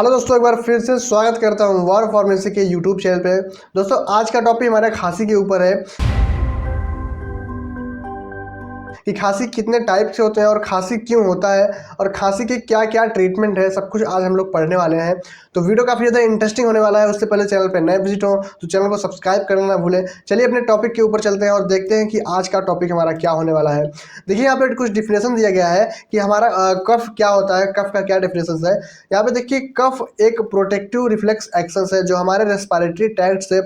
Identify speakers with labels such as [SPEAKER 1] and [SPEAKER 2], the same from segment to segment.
[SPEAKER 1] Hello दोस्तों, एक बार फिर से स्वागत करता हूँ वार फार्मेसी के यूट्यूब चैनल पे। दोस्तों, आज का टॉपिक हमारा खांसी के ऊपर है कि खांसी कितने टाइप से होते हैं और खांसी क्यों होता है और खांसी के क्या क्या ट्रीटमेंट है, सब कुछ आज हम लोग पढ़ने वाले हैं। तो वीडियो काफ़ी ज़्यादा इंटरेस्टिंग होने वाला है। उससे पहले चैनल पर नए विजिट हो तो चैनल को सब्सक्राइब करना ना भूलें। चलिए अपने टॉपिक के ऊपर चलते हैं और देखते हैं कि आज का टॉपिक हमारा क्या होने वाला है। देखिए, यहाँ पे कुछ डिफिनेशन दिया गया है कि हमारा कफ क्या होता है, कफ का क्या डिफिनेशन है। यहाँ पे देखिए, कफ एक प्रोटेक्टिव रिफ्लेक्स एक्शन है जो हमारे रेस्पिरेटरी ट्रैक्ट से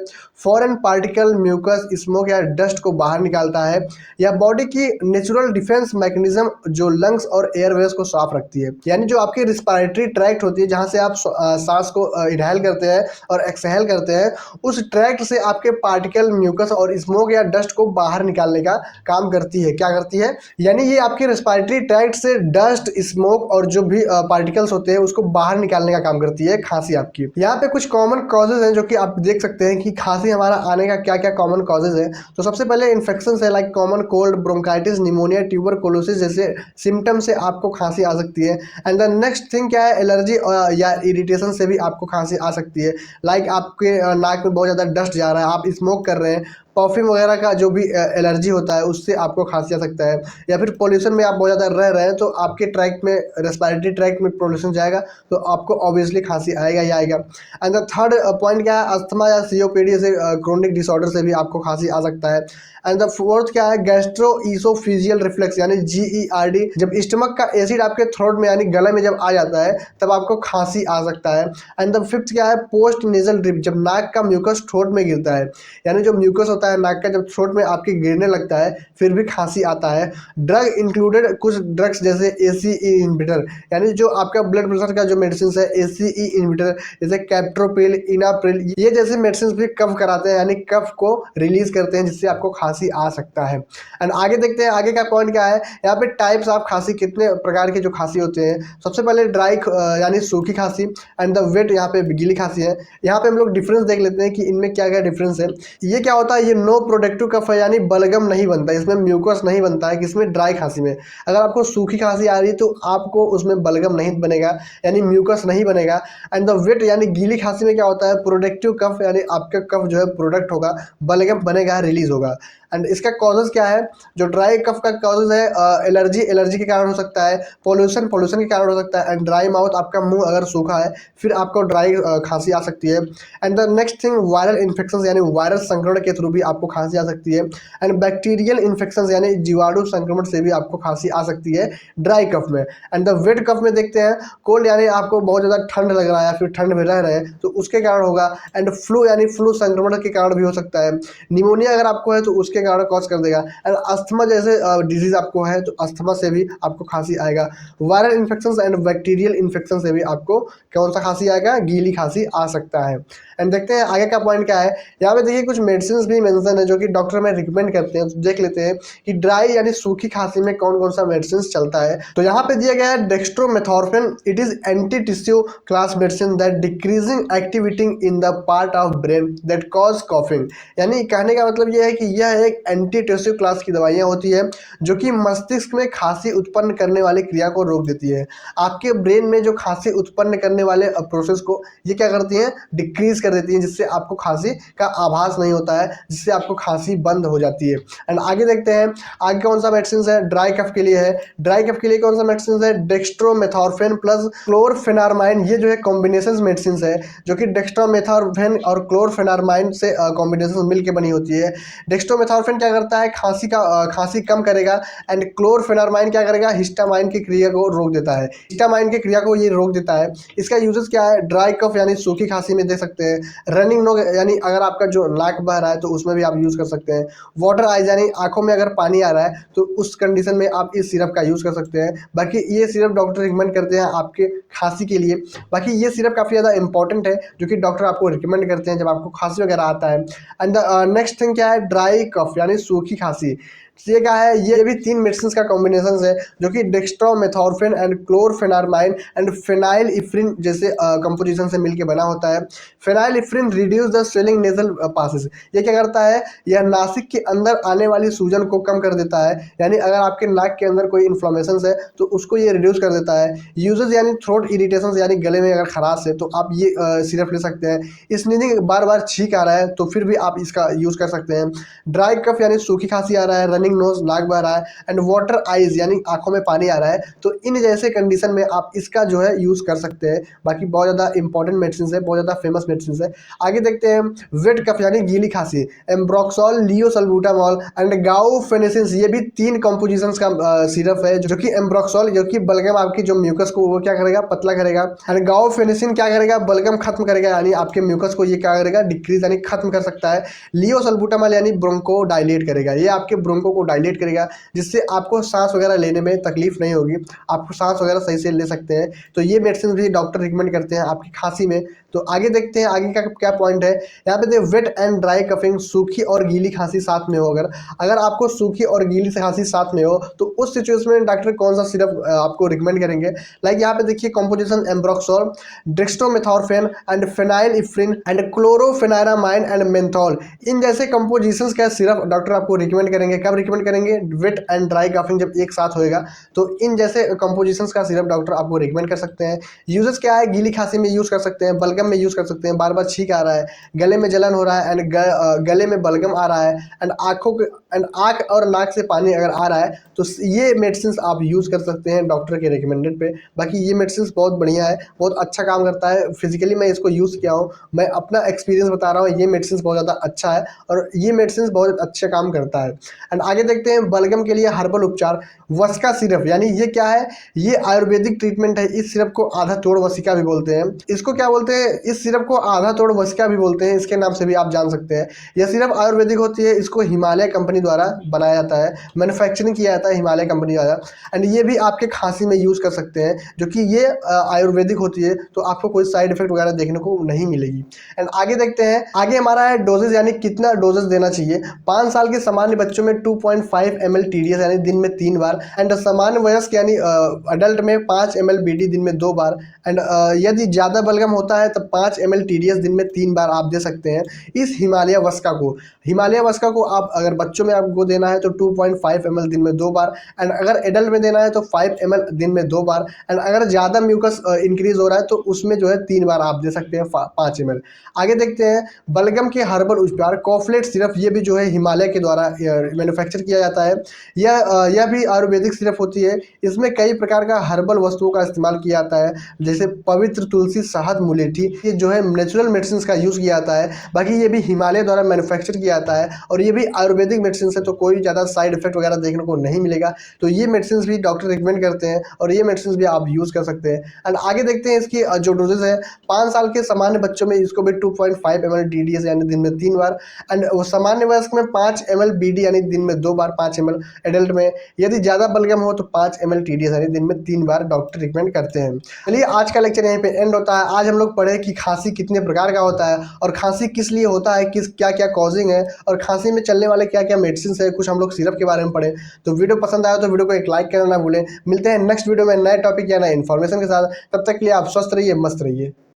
[SPEAKER 1] फॉरेन पार्टिकल, म्यूकस, स्मोक या डस्ट को बाहर निकालता है। यह बॉडी की नेचुरल डिफेंस मैकेनिज्म जो लंग्स और एयरवेज को साफ रखती है। यानी जो आपकी रिस्पिरेटरी ट्रैक्ट होती है, जहाँ से आप सांस को इनहेल करते हैं और एक्सहेल करते हैं, उस ट्रैक्ट से आपके पार्टिकल, म्यूकस और स्मोक या डस्ट को बाहर निकालने का काम करती है। क्या करती है? यानी ये आपके रेस्पिरेटरी ट्रैक्ट से डस्ट, स्मोक और जो भी पार्टिकल्स होते हैं उसको बाहर निकालने का काम करती है खांसी आपकी। यहाँ पे कुछ कॉमन कॉजेज हैं जो कि आप देख सकते हैं कि खांसी हमारा आने का क्या क्या कॉमन कॉजेज है। तो सबसे पहले इन्फेक्शन है, like common cold, bronchitis, pneumonia, tuberculosis जैसे सिम्टम से आपको खांसी आ सकती है। एंड द नेक्स्ट थिंग क्या है, एलर्जी या इरिटेशन से भी आपको खांसी आ सकती है। लाइक आपके नाक में बहुत ज़्यादा डस्ट जा रहा है, आप स्मोक कर रहे हैं, परफ्यूम वगैरह का जो भी एलर्जी होता है उससे आपको खांसी आ सकता है। या फिर पोल्यूशन में आप बहुत ज़्यादा रह रहे हैं तो आपके ट्रैक में, रेस्पिरेटरी ट्रैक में पोल्यूशन जाएगा तो आपको ऑब्वियसली खांसी आएगा ही आएगा। एंड द थर्ड पॉइंट क्या है, अस्थमा या सीओपीडी जैसे क्रोनिक डिसऑर्डर से भी आपको खांसी आ सकता है। एंड द फोर्थ क्या है, गैस्ट्रो ईसोफिजियल रिफ्लेक्स यानी GERD। जब स्टमक का एसिड आपके थ्रोट में यानी गले में जब आ जाता है तब आपको खांसी आ सकता है। एंड द फिफ्थ क्या है, पोस्ट नेजल ड्रिप, जब नाक का म्यूकस थ्रोट में गिरता है, यानी जो म्यूकस होता है नाक का जब थ्रोट में आपके गिरने लगता है फिर भी खांसी आता है। ड्रग इंक्लूडेड, कुछ ड्रग्स जैसे ACE इनहिबिटर, यानी जो आपका ब्लड प्रेशर का जो मेडिसिन है ACE इनहिबिटर जैसे कैप्टोप्रिल, इनाप्रिल, ये जैसे मेडिसिन भी कफ कराते हैं, यानी कफ को रिलीज करते हैं जिससे आपको खांसी आ सकता है। एंड आगे देखते हैं आगे का पॉइंट क्या है। यहाँ पे टाइप्स ऑफ खांसी, कितने प्रकार के जो खांसी होते हैं। सबसे पहले ड्राई यानी सूखी खांसी, एंड द वेट यहाँ पे गीली खांसी है। यहाँ पे हम लोग डिफरेंस देख लेते हैं कि इनमें क्या क्या डिफरेंस है। ये क्या होता है, ये नो प्रोडक्टिव कफ है, यानी बलगम नहीं बनता, इसमें म्यूकस नहीं बनता है किसमें, ड्राई खांसी में। अगर आपको सूखी खांसी आ रही है तो आपको उसमें बलगम नहीं बनेगा, यानी म्यूकस नहीं बनेगा। एंड द वेट यानी गीली खांसी में क्या होता है, प्रोडक्टिव कफ, यानी आपका कफ जो है प्रोडक्ट होगा, बलगम बनेगा, रिलीज होगा। एंड इसका कॉजेज क्या है, जो ड्राई कफ का कॉजेज है, एलर्जी के कारण हो सकता है, पोल्यूशन के कारण हो सकता है। एंड ड्राई माउथ, आपका मुंह अगर सूखा है फिर आपको ड्राई खांसी आ सकती है। And the next thing, viral infection यानी वायरस संक्रमण के थ्रू भी आपको खांसी आ सकती है। एंड बैक्टीरियल इन्फेक्शन यानी जीवाणु संक्रमण से भी आपको खांसी आ सकती है ड्राई कफ में। एंड द वेट कफ में देखते हैं, कोल्ड यानी आपको बहुत ज़्यादा ठंड लग रहा है या फिर ठंड में रह रहे हैं तो उसके कारण होगा। एंड फ्लू यानी फ्लू संक्रमण के कारण भी हो सकता है। निमोनिया अगर आपको है तो उसके कारण कॉज कर देगा। एंड अस्थमा जैसे डिजीज आपको है तो अस्थमा से भी आपको खांसी आएगा। Viral infection and bacterial infection से भी आपको कौन सा खांसी आएगा, गीली खांसी आ सकता है। एंड देखते हैं आगे का पॉइंट क्या है। यहाँ पे देखिए कुछ मेडिसिन भी मेंशन है जो कि डॉक्टर में रिकमेंड करते हैं। तो देख लेते हैं कि ड्राई यानी सूखी खांसी में कौन कौन सा मेडिसिन चलता है। तो यहाँ पे दिया गया है dextromethorphan. It is anti tissue class medicine that decreasing activity in the part of brain that cause coughing. यानी कहने का मतलब यह है कि यह एक एंटी टिश्यू क्लास की दवाइयाँ होती है जो कि मस्तिष्क में खांसी उत्पन्न करने वाली क्रिया को रोक देती है। आपके ब्रेन में जो खांसी उत्पन्न करने वाले प्रोसेस को ये क्या करती हैं, डिक्रीज कर देती हैं, जिससे आपको खांसी का आभास नहीं होता है, जिससे आपको खांसी बंद हो जाती है। एंड आगे देखते हैं आगे कौन सा मेडिसिन है, ड्राई कफ के लिए है। ड्राई कफ के लिए कौन सा मेडिसिन है, डेक्स्ट्रोमेथॉर्फिन प्लस क्लोरफेनारमाइन। ये जो है कॉम्बिनेशन मेडिसिन है जो कि डेक्स्ट्रोमेथॉर्फिन और क्लोरफेनारमाइन से कॉम्बिनेशन मिलकर बनी होती है। डेक्स्ट्रोमेथॉर्फिन क्या करता है, खांसी कम करेगा। एंड क्लोरफेनारमाइन क्या करेगा, हिस्टामाइन की क्रिया को रोक देता है, हिस्टामाइन की क्रिया को ये रोक देता है। इसका यूजेस क्या है, ड्राई कफ यानी सूखी खांसी में दे सकते हैं। रनिंग नोज यानी अगर आपका जो नाक बह रहा है तो उसमें भी आप यूज़ कर सकते हैं। वाटर आइज यानी आंखों में अगर पानी आ रहा है तो उस कंडीशन में आप इस सिरप का यूज़ कर सकते हैं। बाकी ये सिरप डॉक्टर रिकमेंड करते हैं आपके खांसी के लिए। बाकी ये सिरप काफ़ी ज़्यादा इंपॉर्टेंट है जो कि डॉक्टर आपको रिकमेंड करते हैं जब आपको खांसी वगैरह आता है। एंड द नेक्स्ट थिंग क्या है, ड्राई कफ यानी सूखी खांसी। तो ये क्या है, ये भी 3 मेडिसिन का कॉम्बिनेशन है जो कि डेक्स्ट्रोमेथॉर्फिन एंड क्लोरफेनारमाइन एंड फेनाइलइफ्रिन जैसे कंपोजिशन से मिलकर बना होता है। Phenylephrine reduce the swelling nasal passes, ये क्या करता है, यह नासिक के अंदर आने वाली सूजन को कम कर देता है, यानी अगर आपके नाक के अंदर कोई इन्फ्लामेशन है तो उसको ये रिड्यूस कर देता है। यूजेस यानी थ्रोट इरिटेशन यानी गले में अगर खराश है तो आप ये सिरप ले सकते हैं। स्नीजिंग बार बार छींक आ रहा है तो फिर भी आप इसका यूज़ कर सकते हैं। ड्राई कफ यानी सूखी खांसी आ रहा है, रनिंग नोज नाक बह रहा है एंड वाटर आइज यानी आंखों में पानी आ रहा है, तो इन जैसे कंडीशन में आप इसका जो है यूज़ कर सकते हैं। बाकी बहुत ज़्यादा इंपॉर्टेंट मेडिसिन है, बहुत ज़्यादा फेमस मेडिसिन है। आगे देखते हैं वेट कफ यानी गीली खांसी, एम्ब्रोक्सोल, लियोसल्बूटामॉल एंड गाओफेनेसिन, ये भी 3 कंपोजिशन का सिरप है जो कि एम्ब्रोक्सोल जो कि बलगम आपकी जो म्यूकस को वो क्या करेगा, पतला करेगा, एंड गाओफेनेसिन क्या करेगा, बलगम खत्म करेगा, यानी आपके म्यूकस को ये क्या करेगा, डिक्रीज यानी खत्म कर सकता है। लियोसल्बूटामॉल यानी ब्रोंको डायलेट करेगा, ये आपके ब्रोंको को डायलेट करेगा जिससे आपको सांस वगैरह लेने में तकलीफ नहीं होगी, आपको सांस वगैरह सही से ले सकते हैं। तो ये मेडिसिन भी डॉक्टर रिकमेंड करते हैं आपकी खांसी में। तो आगे देखते हैं आगे का क्या पॉइंट है। यहाँ पे वेट एंड ड्राई कफिंग, सूखी और गीली खांसी साथ में हो, अगर अगर आपको सूखी और गीली खांसी साथ में हो तो उस सिचुएशन में डॉक्टर कौन सा सिरप आपको रिकमेंड करेंगे। लाइक यहाँ पे देखिए composition ambroxol, dextromethorphan and phenylephrine and chlorpheniramine and menthol, इन जैसे कंपोजिशंस का सिरप डॉक्टर आपको रिकमेंड करेंगे। कब रिकमेंड करेंगे, वेट एंड ड्राई कफिंग जब एक साथ होएगा तो इन जैसे कंपोजिशंस का सिरप डॉक्टर आपको रिकमेंड कर सकते हैं। यूजेस क्या है, गीली खांसी में यूज़ कर सकते हैं, बलगम में यूज़ कर सकते हैं, बार बार छींक आ रहा है, गले में जलन हो रहा है एंड गले में बलगम आ रहा है एंड आँखों के एंड आँख और नाक से पानी अगर आ रहा है तो ये मेडिसिन आप यूज़ कर सकते हैं डॉक्टर के रिकमेंडेड पे। बाकी ये मेडिसिन बहुत बढ़िया है, बहुत अच्छा काम करता है। फिजिकली मैं इसको यूज़ किया हूँ, मैं अपना एक्सपीरियंस बता रहा हूँ, ये मेडिसिन बहुत ज़्यादा अच्छा है और ये मेडिसिन बहुत अच्छा काम करता है। एंड आगे देखते हैं बलगम के लिए हर्बल उपचार, वस्का सिरप, यानी ये क्या है, ये आयुर्वेदिक ट्रीटमेंट है। इस सिरप को आधा तोड़ वसिका भी बोलते हैं। इसको क्या बोलते हैं, इस सिरप को आधा तोड़ वसिका भी बोलते हैं, इसके नाम से भी आप जान सकते हैं। यह सिरप आयुर्वेदिक होती है, इसको हिमालय कंपनी द्वारा बनाया जाता है, मैन्युफैक्चरिंग किया जाता है हिमालय कंपनी द्वारा। एंड ये भी आपके खांसी में यूज़ कर सकते हैं, जो कि ये आयुर्वेदिक होती है तो आपको कोई साइड इफेक्ट वगैरह देखने को नहीं मिलेगी। एंड आगे देखते हैं, आगे हमारा है डोजेज, यानी कितना डोजेज देना चाहिए। 5 साल के सामान्य बच्चों में 2.5 ml TDS यानी दिन में 3 बार, एंड सामान्य वयस्क यानी अडल्ट में 5 ml BD दिन में 2 बार, एंड यदि ज़्यादा बलगम होता है तब 5 ml TDS दिन में 3 बार आप दे सकते हैं। इस हिमालय वस्का को आप अगर बच्चों में आपको देना है तो 2.5 ml दिन में 2 बार, एंड अगर एडल्ट में देना है तो 5 ml दिन में 2 बार, एंड अगर ज़्यादा म्यूकस इंक्रीज हो रहा है तो उसमें जो है 3 बार आप दे सकते हैं 5 ml। आगे देखते हैं बलगम के हर्बल उपचार, कॉफलेट सिरप, ये भी जो है हिमालय के द्वारा मैन्युफैक्चर किया जाता है। यह भी आयुर्वेदिक सिरप होती है। इसमें कई प्रकार का हर्बल वस्तुओं का इस्तेमाल किया जाता है, जैसे पवित्र तुलसी, शहद, मुलेठी, ये जो है नेचुरल मेडिसिन का यूज़ किया जाता है। बाकी ये भी हिमालय द्वारा मैन्युफैक्चर किया जाता है और ये भी आयुर्वेदिक मेडिसिन है तो कोई ज़्यादा साइड इफेक्ट वगैरह देखने को नहीं मिलेगा। तो ये मेडिसिन भी डॉक्टर रिकमेंड करते हैं और ये मेडिसिन भी आप यूज़ कर सकते हैं। एंड आगे देखते हैं इसकी जो डोजेज है। 5 साल के सामान्य बच्चों में इसको भी 2.5 ml DDS यानी दिन में 3 बार, एंड सामान्य वयस्क में 5 ml BD यानी दिन में 2 बार, 5 ml एडल्ट में। यदि ज़्यादा बलगम हो तो 5 ml TDS यानी दिन में 3 बार डॉक्टर रिकमेंड करते हैं। चलिए आज का लेक्चर यहीं पे एंड होता है। आज हम लोग पढ़े कि खांसी कितने प्रकार का होता है और खांसी किस लिए होता है, किस क्या क्या कॉजिंग है और खांसी में चलने वाले क्या क्या मेडिसिन है। कुछ हम लोग सिरप के बारे में पढ़े। तो वीडियो पसंद आया तो वीडियो को एक लाइक करना ना भूलें। मिलते हैं नेक्स्ट वीडियो में नए टॉपिक या नए इन्फॉर्मेशन के साथ। तब तक के लिए आप स्वस्थ रहिए, मस्त रहिए।